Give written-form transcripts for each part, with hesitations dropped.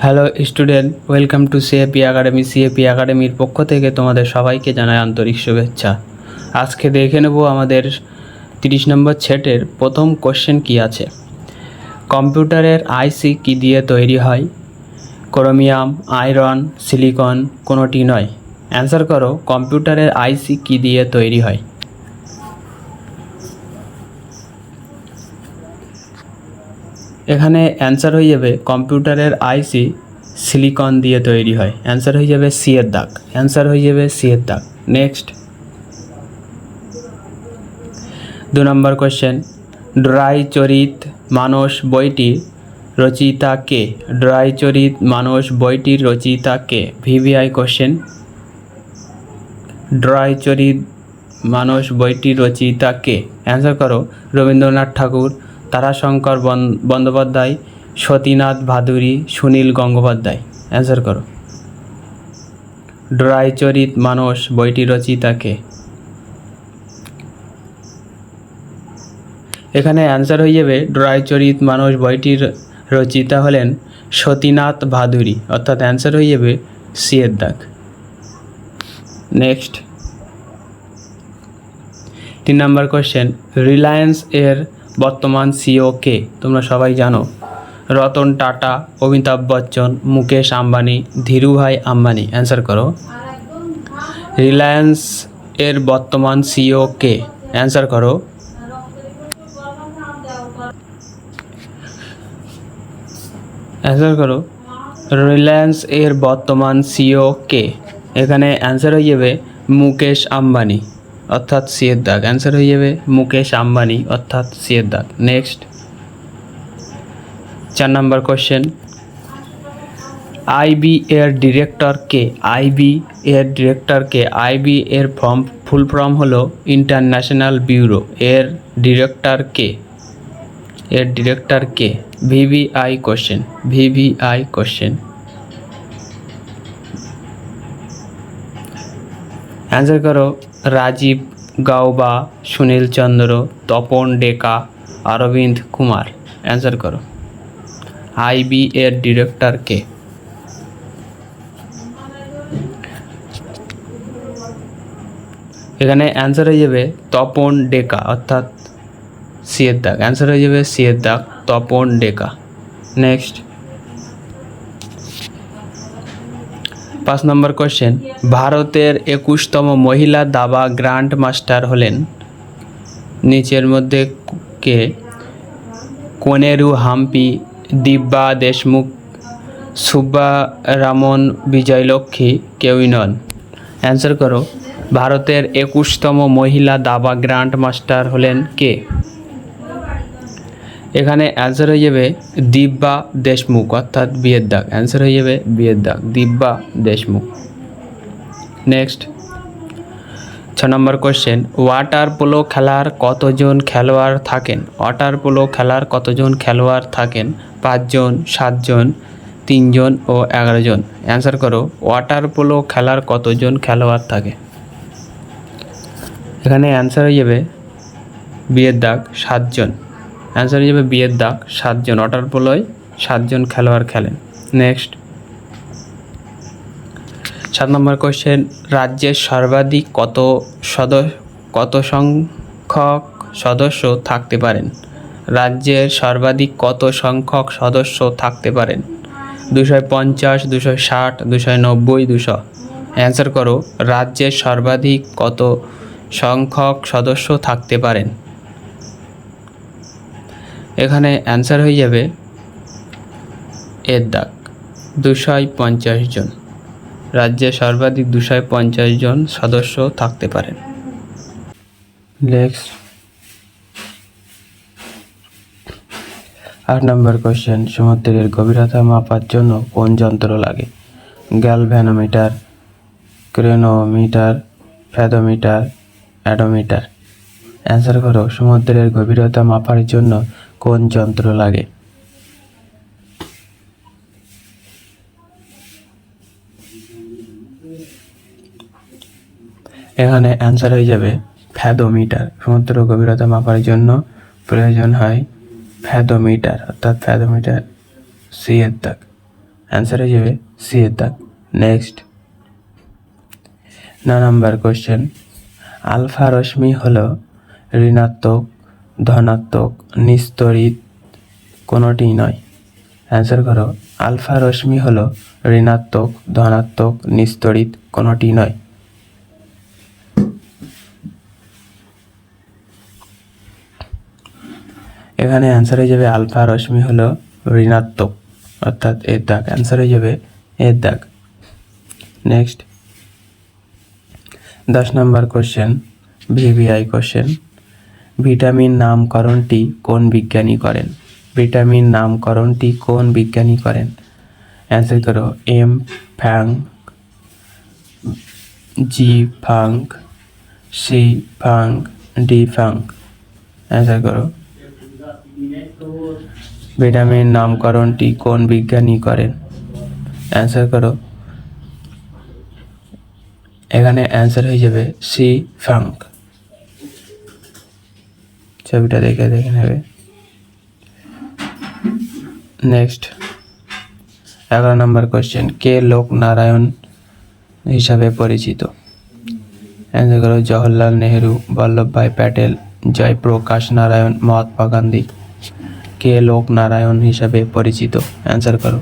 Hello student, welcome to CAP academy. CAP একাডেমির পক্ষ থেকে তোমাদের সবাইকে জানাই আন্তরিক শুভেচ্ছা। আজকে দেখে নেব আমাদের 30 নম্বর সেটের প্রথম কোশ্চেন কি আছে। কম্পিউটারের আইসি কি দিয়ে তৈরি হয়? ক্রোমিয়াম, আয়রন, সিলিকন, কোনোটি নয়। অ্যান্সার করো, কম্পিউটারের আইসি কি দিয়ে তৈরি হয়? এখানে অ্যান্সার হয়ে যাবে কম্পিউটারের আইসি সিলিকন দিয়ে তৈরি হয়। অ্যান্সার হয়ে যাবে সি এর দাগ। অ্যান্সার হয়ে যাবে সি এর দাগ। নেক্সট 2 নম্বর কোশ্চেন, ড্রাইচরিত মানস বইটির রচয়িতা কে? ড্রাইচরিত মানস বইটির রচয়িতা কে? VVI question. ড্রাইচরিত মানস বইটির রচয়িতা কে? অ্যান্সার করো, রবীন্দ্রনাথ ঠাকুর, তারাশঙ্কর বন্দ্যোপাধ্যায়, সতীনাথ ভাদুরী, সুনীল গঙ্গোপাধ্যায়। অ্যান্সার করো, ড্রাইচরিত মানস বইটির রচয়িতা কে? এখানে অ্যান্সার হয়ে যাবে ড্রাইচরিত মানস বইটির রচয়িতা হলেন সতীনাথ ভাদুরী, অর্থাৎ অ্যান্সার হয়ে যাবে সি এর দাগ। নেক্সট 3 নম্বর কোশ্চেন, রিলায়েন্স এর বর্তমান সিইও কে? তোমরা সবাই জানো, রতন টাটা, অমিতাভ বচ্চন, মুকেশ আম্বানি, ধীরুভাই আম্বানি। অ্যান্সার করো, রিলায়েন্স এর বর্তমান সিইও কে? অ্যান্সার করো, রিলায়েন্স এর বর্তমান সিইও কে? এখানে অ্যান্সার হয়ে যাবে মুকেশ আম্বানি, অর্থাৎ সি এর দাগ। অ্যান্সার হয়ে যাবে মুকেশ আম্বানি, অর্থাৎ সি এর দাগ। নেক্সট 4 নম্বর কোশ্চেন, আইবি এর ডিরেক্টর কে? আইবি এর ডিরেক্টর কে? আইবি এর ফুল ফর্ম হলো ইন্টারন্যাশনাল ব্যুরো। এর ডিরেক্টর কে? এর ডিরেক্টর কে? VVI question. VVI question. Answer করো, রাজীব গাওবা, সুনীল চন্দ্র, তপন ডেকা, অরবিন্দ কুমার। অ্যান্সার করো, আইবি এর ডিরেক্টর কে? এখানে অ্যান্সার হয়ে যাবে তপন ডেকা, অর্থাৎ সি এর দাগ। অ্যান্সার হয়ে যাবে সি এর দাগ, তপন ডেকা। নেক্সট 5 নম্বর কোশ্চেন, ভারতের 21তম মহিলা দাবা গ্র্যান্ড মাস্টার হলেন নিচের মধ্যে কে? কোনেরু হাম্পি, দিব্যা দেশমুখ, সুব্বারামন, বিজয়লক্ষ্মী, কেউই নন। অ্যান্সার করো, ভারতের 21তম মহিলা দাবা গ্র্যান্ড মাস্টার হলেন কে? এখানে অ্যান্সার হয়ে যাবে দিব্যা দেশমুখ, অর্থাৎ বিয়ের দাগ। অ্যান্সার হয়ে যাবে বিয়ের দাগ, দিব্যা দেশমুখ। নেক্সট 6 নম্বর কোশ্চেন, ওয়াটার পোলো খেলার কতজন খেলোয়াড় থাকেন? ওয়াটার পোলো খেলার কতজন খেলোয়াড় থাকেন? 5 জন, 7 জন, 3 জন ও 11 জন। অ্যান্সার করো, ওয়াটার পোলো খেলার কতজন খেলোয়াড় থাকে? এখানে অ্যান্সার হয়ে যাবে বিয়ের দাগ, 7 জন। অ্যান্সার হয়ে যাবে বিয়ের দাগ, 7 জন। ওয়াটার পোলোয় 7 জন খেলোয়াড় খেলেন। নেক্সট 7 নম্বর কোশ্চেন, রাজ্যের সর্বাধিক কত সংখ্যক সদস্য থাকতে পারেন? রাজ্যের সর্বাধিক কত সংখ্যক সদস্য থাকতে পারেন? 250, 260, 290, 200। অ্যান্সার করো, রাজ্যের সর্বাধিক কত সংখ্যক সদস্য থাকতে পারেন? এখানে অ্যান্সার হয়ে যাবে এর দাগ, 250 জন। রাজ্যে সর্বাধিক 250 জন সদস্য থাকতে পারেন। নেক্সট 8 নম্বর কোশ্চেন, সমুদ্রের গভীরতা মাপার জন্য কোন যন্ত্র লাগে? গ্যালভ্যানোমিটার, ক্রেনোমিটার, ফ্যাথোমিটার, অ্যাডোমিটার। অ্যান্সার করো, সমুদ্রের গভীরতা মাপার জন্য কোন যন্ত্র লাগে? এখানে অ্যান্সার হয়ে যাবে ফ্যাথোমিটার। সমুদ্র গভীরতা মাপার জন্য প্রয়োজন হয় ফ্যাথোমিটার, অর্থাৎ ফ্যাথোমিটার সি এর দাগ। অ্যান্সার হয়ে যাবে সি এর দাগ। নেক্সট 9 নম্বর কোশ্চেন, আলফা রশ্মি হলো ঋণাত্মক, ধনাত্মক, নিস্তড়িত, কোনোটি নয়। অ্যান্সার করো, আলফা রশ্মি হলো ঋণাত্মক, ধনাত্মক, নিস্তড়িত, কোনোটি নয়। এখানে অ্যান্সার হয়ে যাবে আলফা রশ্মি হলো ঋণাত্মক, অর্থাৎ এর দাগ। অ্যান্সার হয়ে যাবে এর দাগ। নেক্সট 10 নম্বর কোশ্চেন, ভিভিআই কোশ্চেন, ভিটামিন নামকরণটি কোন বিজ্ঞানী করেন? ভিটামিন নামকরণটি কোন বিজ্ঞানী করেন? অ্যান্সার করো, এম ফ্যাং, জি ফাং, সি ফাং, ডি ফাং। অ্যান্সার করো, ভিটামিন নামকরণটি কোন বিজ্ঞানী করেন? অ্যান্সার করো, এখানে অ্যান্সার হয়ে যাবে সি ফাং। ছবিটা দেখে নেবে। নেক্সট 11 নম্বর কোশ্চেন, কে লোকনারায়ণ হিসাবে পরিচিত? অ্যান্সার করো, জওহরলাল নেহেরু, বল্লভভাই প্যাটেল, জয়প্রকাশ নারায়ণ, মহাত্মা গান্ধী। কে লোকনারায়ণ হিসাবে পরিচিত? অ্যান্সার করো,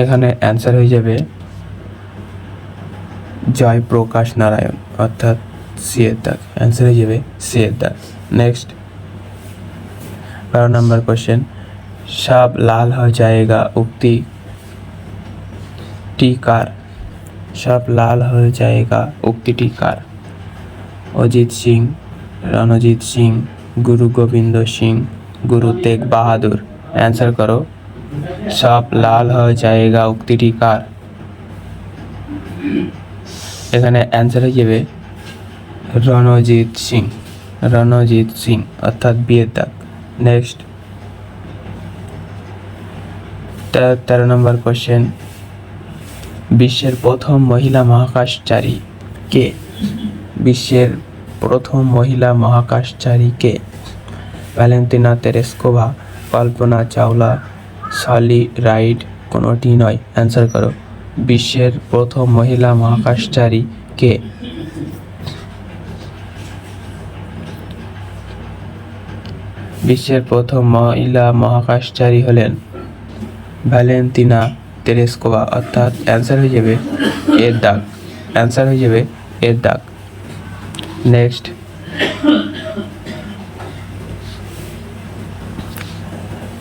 এখানে অ্যান্সার হয়ে যাবে জয়প্রকাশ নারায়ণ, অর্থাৎ সি এর দাগ। অ্যান্সার হয়ে যাবে সি এর দাগ। নেক্সট 12 নম্বর কোশ্চেন, সব লাল হয়ে যায়গা উক্তি টিকার? সব লাল হয়ে যায়গা উক্তিটি কার? অজিত সিং, রণজিৎ সিং, গুরু গোবিন্দ সিং, গুরু তেগ বাহাদুর। অ্যান্সার করো, সব লাল হয়ে যায়গা উক্তিটি কার? এখানে অ্যান্সার হয়ে যাবে রণজিৎ সিং, রণজিৎ সিং, অর্থাৎ বি এর দাগ। নেক্সট 13 নম্বর কোশ্চেন, বিশ্বের প্রথম মহিলা মহাকাশচারী কে? বিশ্বের প্রথম মহিলা মহাকাশচারী কে? Valentina Tereshkova, Kalpana Chawla, সলি ride, কোনোটি নয়। অ্যান্সার করো, বিশ্বের প্রথম মহিলা মহাকাশচারী কে? বিশ্বের প্রথম মহিলা মহাকাশচারী হলেন ভ্যালেন্টিনা তেরেস্কোভা, অর্থাৎ অ্যান্সার হয়ে যাবে এর দাগ। অ্যান্সার হয়ে যাবে এর দাগ। নেক্সট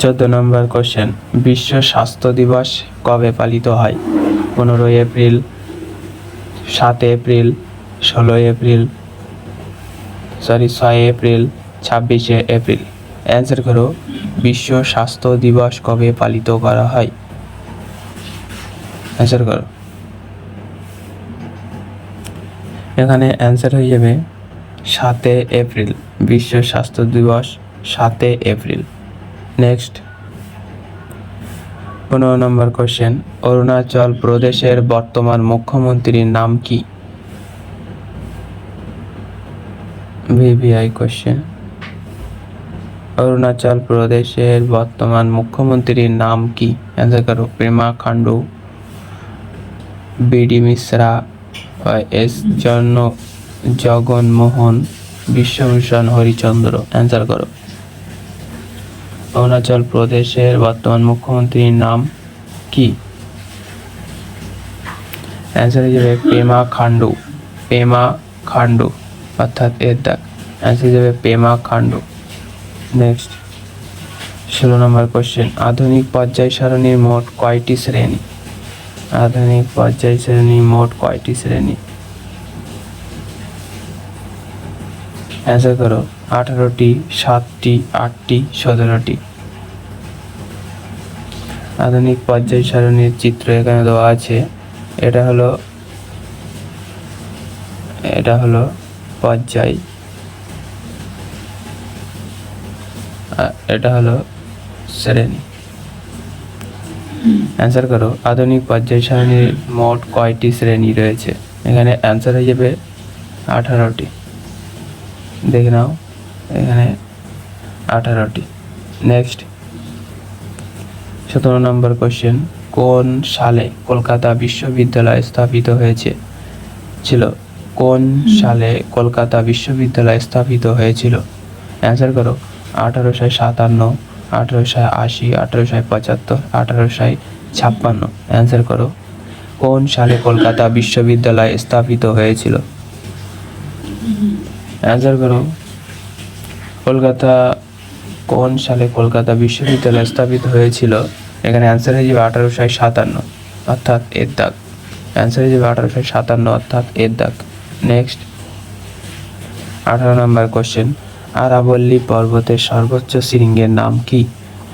14 নম্বর কোশ্চেন, বিশ্ব স্বাস্থ্য দিবস কবে পালিত হয়? 15 April, 7 April, 6 April, 6 April, 26 April. Answer করো, বিশ্ব স্বাস্থ্য দিবস কবে পালিত করা হয়? অ্যান্সার করো, এখানে অ্যান্সার হয়ে যাবে 7 এপ্রিল। বিশ্ব স্বাস্থ্য দিবস 7 এপ্রিল। নেক্সট 15 নম্বর কোশ্চেন, অরুণাচল প্রদেশের বর্তমান মুখ্যমন্ত্রীর নাম কি? ভিভিআই কোশ্চেন, অরুণাচল প্রদেশের বর্তমান মুখ্যমন্ত্রীর নাম কি? অ্যান্সার করো, Pema Khandu, BD Mishra, S Jaganmohan, Biswabhusan Harichandra. Answer করো, অরুণাচল প্রদেশের বর্তমান মুখ্যমন্ত্রীর নাম কি? অ্যান্সার হয়ে যাবে পেমা খান্ডু, পেমা খান্ডু, অর্থাৎ এর দাগ। অ্যান্সার হয়ে যাবে পেমা খান্ডু। নেক্সট 16 নম্বর কোশ্চেন, আধুনিক পর্যায় সারণীর মোট কয়টি শ্রেণী? আধুনিক পর্যায় সারণীর মোট কয়টি শ্রেণী? অ্যান্সার করো, 18টি, 7টি, 8টি, 17টি। আধুনিক পর্যায় সারণীর চিত্র এখানে দেওয়া আছে। এটা হলো পর্যায়, এটা হলো শ্রেণী। অ্যান্সার করো, আধুনিক পর্যায় সারণীর মোট কয়টি শ্রেণী রয়েছে? এখানে অ্যান্সার হয়ে যাবে 18টি। দেখে নাও, এখানে 18টি। নেক্সট 17 নম্বর কোশ্চেন, কোন সালে কলকাতা বিশ্ববিদ্যালয় স্থাপিত হয়েছিল? কোন সালে কলকাতা বিশ্ববিদ্যালয় স্থাপিত হয়েছিল? অ্যান্সার করো 1857, 1880, 1875, 1856। অ্যান্সার করো কোন সালে কলকাতা বিশ্ববিদ্যালয় স্থাপিত হয়েছিল? অ্যান্সার করো কোন সালে কলকাতা বিশ্ববিদ্যালয় স্থাপিত হয়েছিল? এখানে অ্যান্সার হয়ে যাবে 1857, অর্থাৎ এর দাগ। অ্যান্সার হয়ে যাবে 1857, অর্থাৎ এর দাগ। নেক্সট 18 নম্বর কোশ্চেন, আরাবল্লী পর্বতের সর্বোচ্চ শৃঙ্গের নাম কি?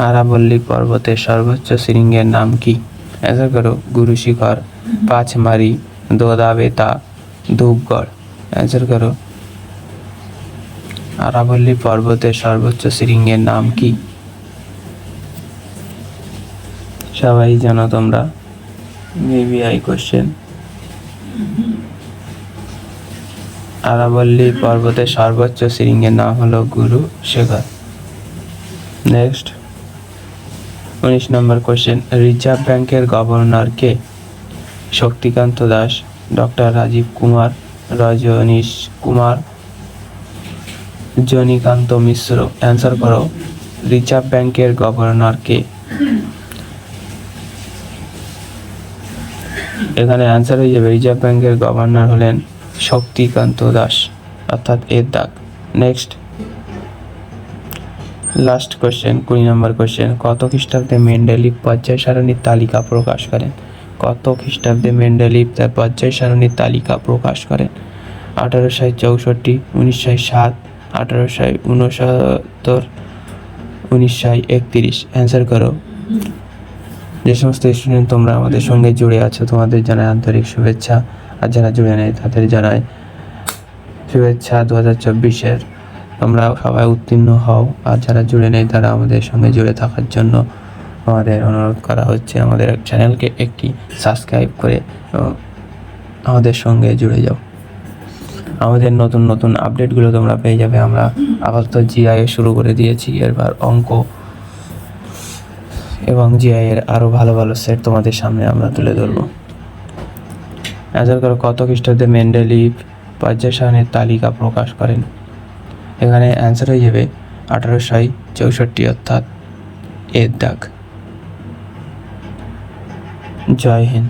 আরাবল্লী পর্বতের সর্বোচ্চ শৃঙ্গের নাম কি? অ্যান্সার করো গুরু শিখর, পাঁচমারি, দোদাবেতা, ধূপগড়। অ্যান্সার করো আরাবল্লী পর্বতের সর্বোচ্চ শৃঙ্গের নাম কি? সবাই জানো তোমরা, মেবি আই কোশ্চেন। আরাবল্লী পর্বতের সর্বোচ্চ শৃঙ্গের নাম হলো গুরু শিখর। নেক্সট 19 নম্বর কোশ্চেন, রিজার্ভ ব্যাংকের গভর্নর কে? শক্তিকান্ত দাস, ডক্টর রাজীব কুমার, রজনীশ কুমার, জনিকান্ত মিশ্র। অ্যান্সার করো রিজার্ভ ব্যাংকের গভর্নর কে? এখানে অ্যান্সার হয়ে যাবে রিজার্ভ ব্যাংকের গভর্নর হলেন শক্তিকান্ত দাস, অর্থাৎ এর দাগ। নেক্সট লাস্ট কোশ্চেন 20 নম্বর কোশ্চেন, কত খ্রিস্টাব্দে মেন্ডেলিভ পর্যায় সারণীর তালিকা প্রকাশ করেন? কত খ্রিস্টাব্দে মেন্ডেলিভ তার পর্যায় সারণীর তালিকা প্রকাশ করেন? 1864, 1907, 1869, 1931। অ্যান্সার করো। যে সমস্ত স্টুডেন্ট তোমরা আমাদের সঙ্গে জুড়ে আছো তোমাদের জানাই আন্তরিক শুভেচ্ছা, আর যারা জুড়ে নেই তাদের জানাই শুভেচ্ছা 2024-এর। তোমরা সবাই উত্তীর্ণ হও, আর যারা জুড়ে নেই তারা আমাদের সঙ্গে জুড়ে থাকার জন্য আমাদের অনুরোধ করা হচ্ছে, আমাদের চ্যানেলকে একটি সাবস্ক্রাইব করে আমাদের সঙ্গে জুড়ে যাও। আমাদের নতুন নতুন আপডেটগুলো তোমরা পেয়ে যাবে। আমরা আপাতত জিআই শুরু করে দিয়েছি, এরপর অঙ্ক এবং জিআই এর আরও ভালো ভালো সেট তোমাদের সামনে আমরা তুলে ধরবো। অ্যান্সার করো কত খ্রিস্টাব্দে মেন্ডেলিভ পর্যায় সারণীর তালিকা প্রকাশ করেন? এখানে অ্যান্সার হয়ে যাবে 1864, অর্থাৎ এর দাগ। জয় হিন্দ।